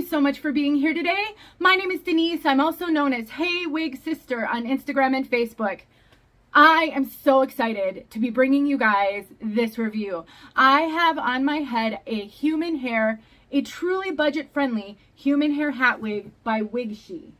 so much for being here today. My name is Denise. I'm also known as Hey Wig Sister on Instagram and Facebook. I am so excited to be bringing you guys this review. I have on my head a human hair, a truly budget-friendly human hair hat wig by WigShe.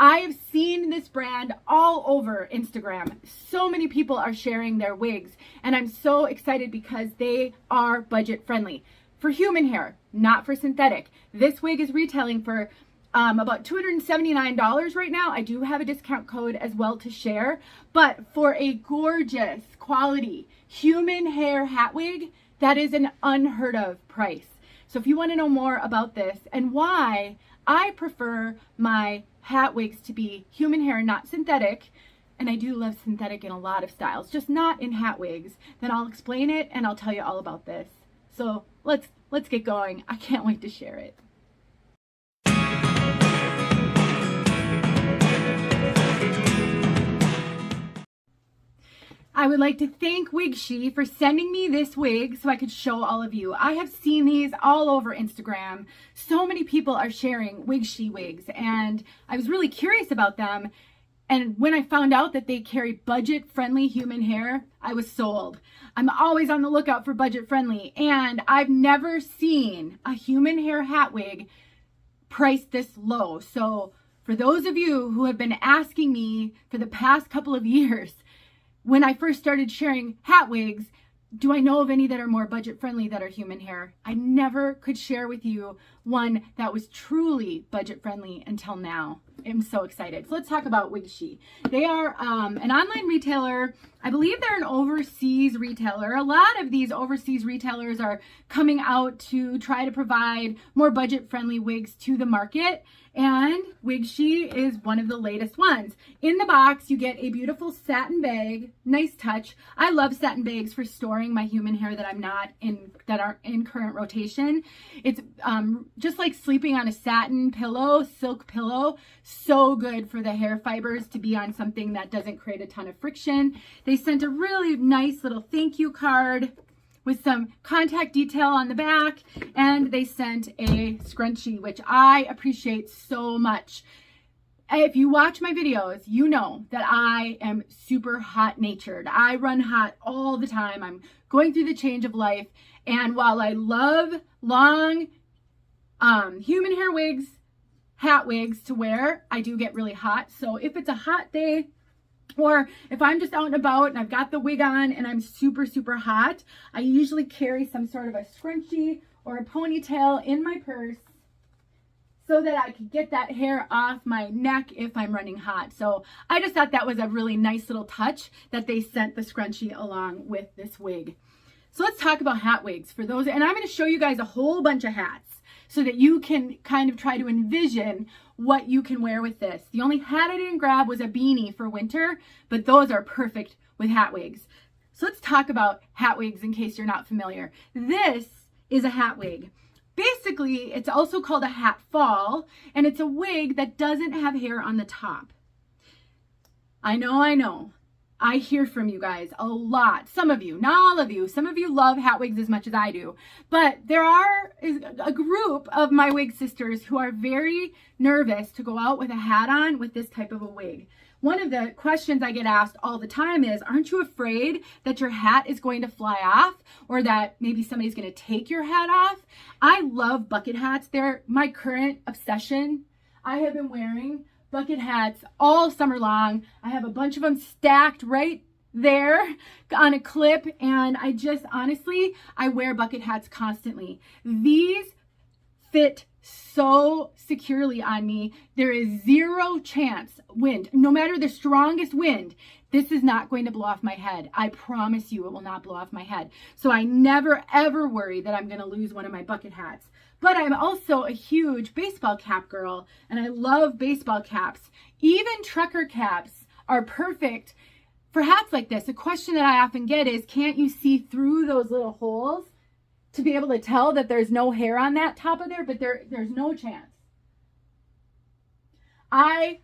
I have seen this brand all over Instagram. So many people are sharing their wigs, and I'm so excited because they are budget-friendly. For human hair, not for synthetic. This wig is retailing for about $279 right now. I do have a discount code as well to share, but for a gorgeous quality human hair hat wig, that is an unheard of price. So if you want to know more about this and why I prefer my hat wigs to be human hair, not synthetic, and I do love synthetic in a lot of styles, just not in hat wigs, then I'll explain it and I'll tell you all about this. So let's get going. I can't wait to share it. I would like to thank WigShe for sending me this wig so I could show all of you. I have seen these all over Instagram. So many people are sharing WigShe wigs, and I was really curious about them. And when I found out that they carry budget-friendly human hair, I was sold. I'm always on the lookout for budget-friendly, and I've never seen a human hair hat wig priced this low. So for those of you who have been asking me for the past couple of years, when I first started sharing hat wigs, do I know of any that are more budget-friendly that are human hair? I never could share with you one that was truly budget-friendly until now. I'm so excited. So let's talk about WigShe. They are an online retailer. I believe they're an overseas retailer. A lot of these overseas retailers are coming out to try to provide more budget-friendly wigs to the market, and WigShe is one of the latest ones. In the box, you get a beautiful satin bag. Nice touch. I love satin bags for storing my human hair that aren't in current rotation. It's just like sleeping on a satin pillow, silk pillow. So good for the hair fibers to be on something that doesn't create a ton of friction. They sent a really nice little thank you card with some contact detail on the back, and they sent a scrunchie, which I appreciate so much. If you watch my videos, you know that I am super hot natured. I run hot all the time. I'm going through the change of life, and while I love long human hair wigs, hat wigs to wear, I do get really hot. So if it's a hot day, or if I'm just out and about and I've got the wig on and I'm super, super hot, I usually carry some sort of a scrunchie or a ponytail in my purse so that I can get that hair off my neck if I'm running hot. So I just thought that was a really nice little touch that they sent the scrunchie along with this wig. So let's talk about hat wigs for those, and I'm going to show you guys a whole bunch of hats so that you can kind of try to envision what you can wear with this. The only hat I didn't grab was a beanie for winter, but those are perfect with hat wigs. So let's talk about hat wigs in case you're not familiar. This is a hat wig. Basically, it's also called a hat fall, and it's a wig that doesn't have hair on the top. I know. I hear from you guys a lot. Some of you, not all of you. Some of you love hat wigs as much as I do. But there are a group of my wig sisters who are very nervous to go out with a hat on with this type of a wig. One of the questions I get asked all the time is, aren't you afraid that your hat is going to fly off, or that maybe somebody's going to take your hat off? I love bucket hats. They're my current obsession. I have been wearing bucket hats all summer long. I have a bunch of them stacked right there on a clip, and honestly, I wear bucket hats constantly. These fit so securely on me. There is zero chance wind, no matter the strongest wind, this is not going to blow off my head. I promise you it will not blow off my head. So I never ever worry that I'm going to lose one of my bucket hats. But I'm also a huge baseball cap girl, and I love baseball caps. Even trucker caps are perfect for hats like this. A question that I often get is, can't you see through those little holes to be able to tell that there's no hair on that top of there? But there's no chance. I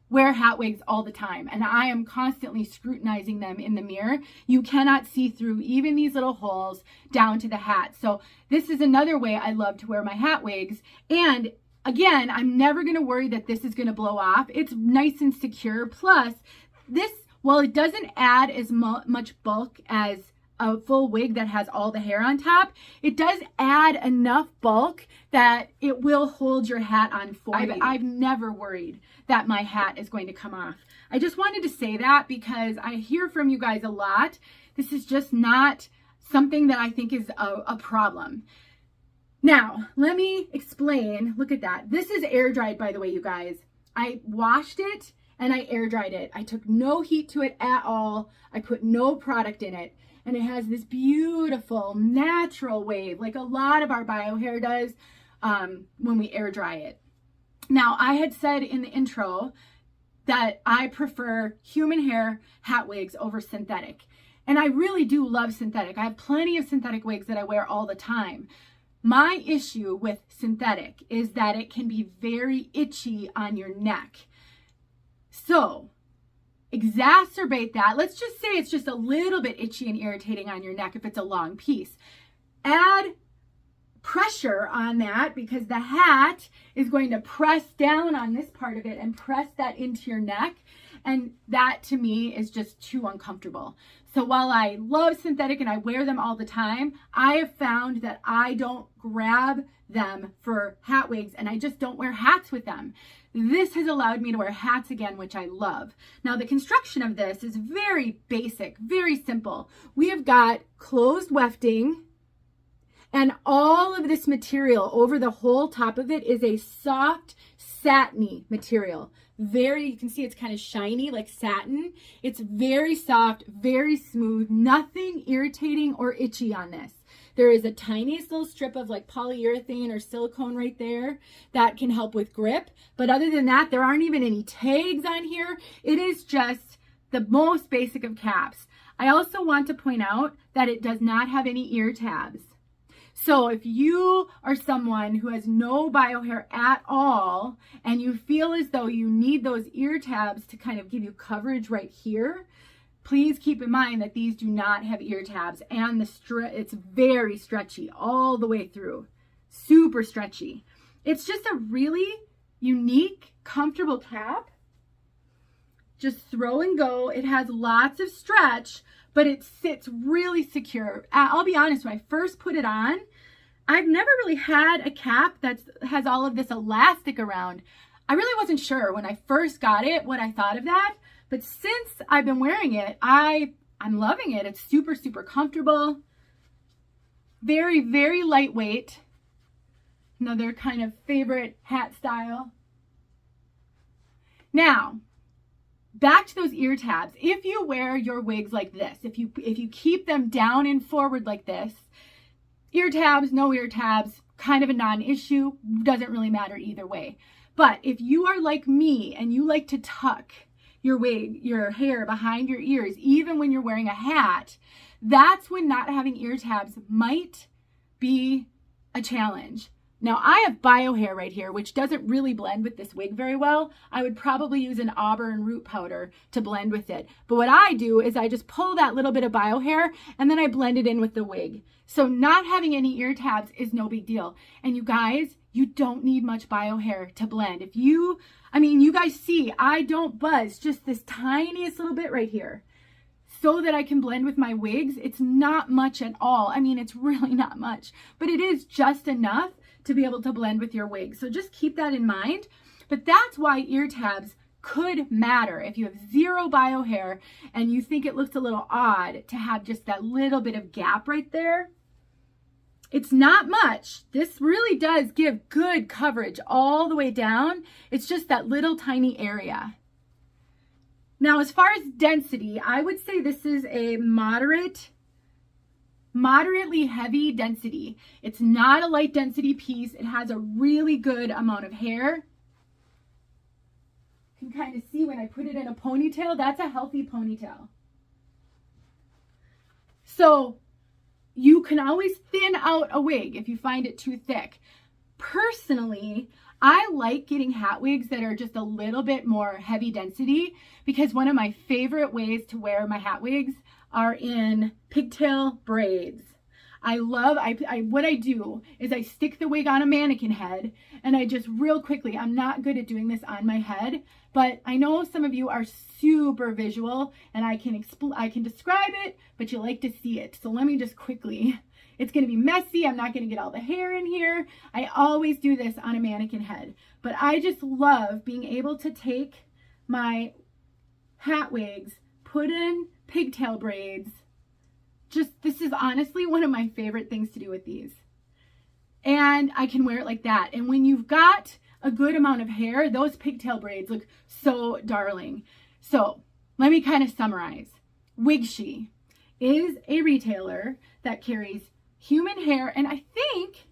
wear hat wigs all the time, and I am constantly scrutinizing them in the mirror. You cannot see through even these little holes down to the hat. So this is another way I love to wear my hat wigs. And again, I'm never going to worry that this is going to blow off. It's nice and secure. Plus, this, while it doesn't add as much bulk as a full wig that has all the hair on top, it does add enough bulk that it will hold your hat on for you. I've never worried that my hat is going to come off. I just wanted to say that because I hear from you guys a lot. This is just not something that I think is a problem. Now, let me explain. Look at that. This is air dried, by the way, you guys. I washed it and I air dried it. I took no heat to it at all. I put no product in it. And it has this beautiful natural wave, like a lot of our bio hair does when we air dry it. Now, I had said in the intro that I prefer human hair hat wigs over synthetic. And I really do love synthetic. I have plenty of synthetic wigs that I wear all the time. My issue with synthetic is that it can be very itchy on your neck. So, exacerbate that. Let's just say it's just a little bit itchy and irritating on your neck if it's a long piece. Add pressure on that because the hat is going to press down on this part of it and press that into your neck. And that to me is just too uncomfortable. So while I love synthetic and I wear them all the time, I have found that I don't grab them for hat wigs and I just don't wear hats with them. This has allowed me to wear hats again, which I love. Now the construction of this is very basic, very simple. We have got closed wefting and all of this material over the whole top of it is a soft satiny material. You can see it's kind of shiny like satin. It's very soft, very smooth, nothing irritating or itchy on this. There is a tiniest little strip of like polyurethane or silicone right there that can help with grip. But other than that, there aren't even any tags on here. It is just the most basic of caps. I also want to point out that it does not have any ear tabs. So if you are someone who has no bio hair at all and you feel as though you need those ear tabs to kind of give you coverage right here, please keep in mind that these do not have ear tabs and it's very stretchy all the way through. Super stretchy. It's just a really unique, comfortable cap. Just throw and go. It has lots of stretch, but it sits really secure. I'll be honest, when I first put it on, I've never really had a cap that has all of this elastic around. I really wasn't sure when I first got it what I thought of that, but since I've been wearing it, I'm loving it. It's super, super comfortable. Very, very lightweight. Another kind of favorite hat style. Now, back to those ear tabs. If you wear your wigs like this, if you keep them down and forward like this, ear tabs, no ear tabs, kind of a non-issue, doesn't really matter either way. But if you are like me and you like to tuck your wig, your hair behind your ears, even when you're wearing a hat, that's when not having ear tabs might be a challenge. Now I have bio hair right here, which doesn't really blend with this wig very well. I would probably use an auburn root powder to blend with it. But what I do is I just pull that little bit of bio hair and then I blend it in with the wig. So not having any ear tabs is no big deal. And you guys, you don't need much bio hair to blend. You guys see, I don't buzz just this tiniest little bit right here so that I can blend with my wigs. It's not much at all. I mean, it's really not much, but it is just enough to be able to blend with your wig. So just keep that in mind. But that's why ear tabs could matter. If you have zero bio hair and you think it looks a little odd to have just that little bit of gap right there, it's not much. This really does give good coverage all the way down. It's just that little tiny area. Now, as far as density, I would say this is a moderately heavy density. It's not a light density piece. It has a really good amount of hair. You can kind of see when I put it in a ponytail, that's a healthy ponytail. So you can always thin out a wig if you find it too thick. Personally, I like getting hat wigs that are just a little bit more heavy density because one of my favorite ways to wear my hat wigs are in pigtail braids. What I do is I stick the wig on a mannequin head and I just real quickly, I'm not good at doing this on my head, but I know some of you are super visual and I can describe it, but you like to see it. So let me just quickly, it's going to be messy. I'm not going to get all the hair in here. I always do this on a mannequin head, but I just love being able to take my hat wigs, put in pigtail braids. This is honestly one of my favorite things to do with these. And I can wear it like that. And when you've got a good amount of hair, those pigtail braids look so darling. So let me kind of summarize. WigShe is a retailer that carries human hair, and I think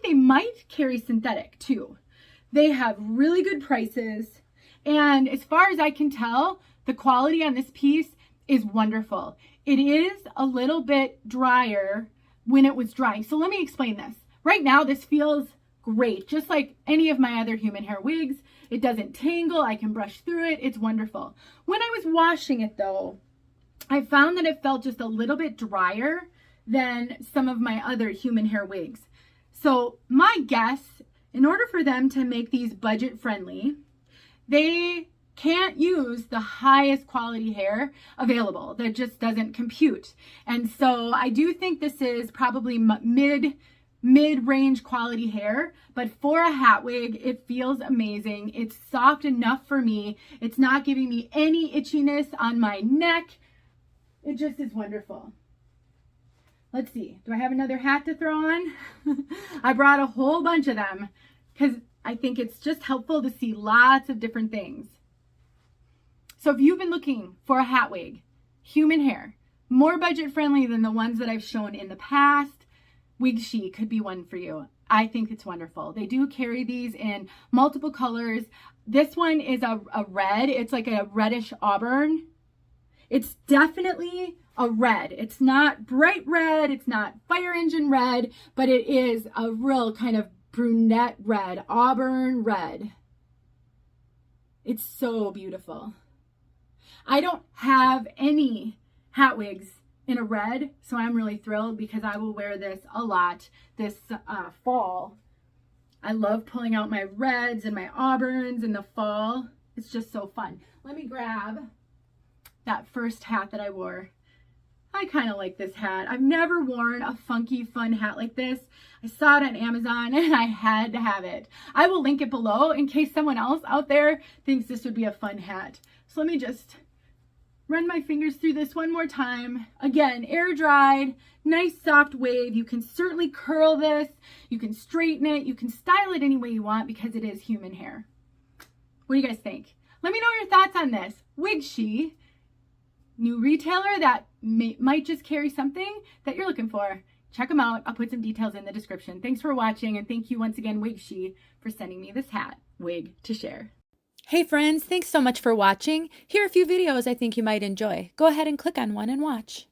they might carry synthetic too. They have really good prices, and as far as I can tell, the quality on this piece is wonderful. It is a little bit drier when it was drying. So let me explain this. Right now, this feels great, just like any of my other human hair wigs. It doesn't tangle. I can brush through it. It's wonderful. When I was washing it though, I found that it felt just a little bit drier than some of my other human hair wigs. So my guess, in order for them to make these budget friendly, they can't use the highest quality hair available. That just doesn't compute. And so I do think this is probably mid-range quality hair, but for a hat wig, it feels amazing. It's soft enough for me. It's not giving me any itchiness on my neck. It just is wonderful. Let's see, do I have another hat to throw on? I brought a whole bunch of them because I think it's just helpful to see lots of different things. So if you've been looking for a hat wig, human hair, more budget friendly than the ones that I've shown in the past, WigShe could be one for you. I think it's wonderful. They do carry these in multiple colors. This one is a red. It's like a reddish auburn. It's definitely a red. It's not bright red. It's not fire engine red, but it is a real kind of brunette red, auburn red. It's so beautiful. I don't have any hat wigs in a red, so I'm really thrilled because I will wear this a lot this fall. I love pulling out my reds and my auburns in the fall. It's just so fun. Let me grab that first hat that I wore. I kind of like this hat. I've never worn a funky, fun hat like this. I saw it on Amazon and I had to have it. I will link it below in case someone else out there thinks this would be a fun hat. So let me just run my fingers through this one more time. Again, air dried, nice soft wave. You can certainly curl this. You can straighten it. You can style it any way you want because it is human hair. What do you guys think? Let me know your thoughts on this. WigShe, new retailer that might just carry something that you're looking for. Check them out. I'll put some details in the description. Thanks for watching, and thank you once again, WigShe, for sending me this hat wig to share. Hey friends, thanks so much for watching. Here are a few videos I think you might enjoy. Go ahead and click on one and watch.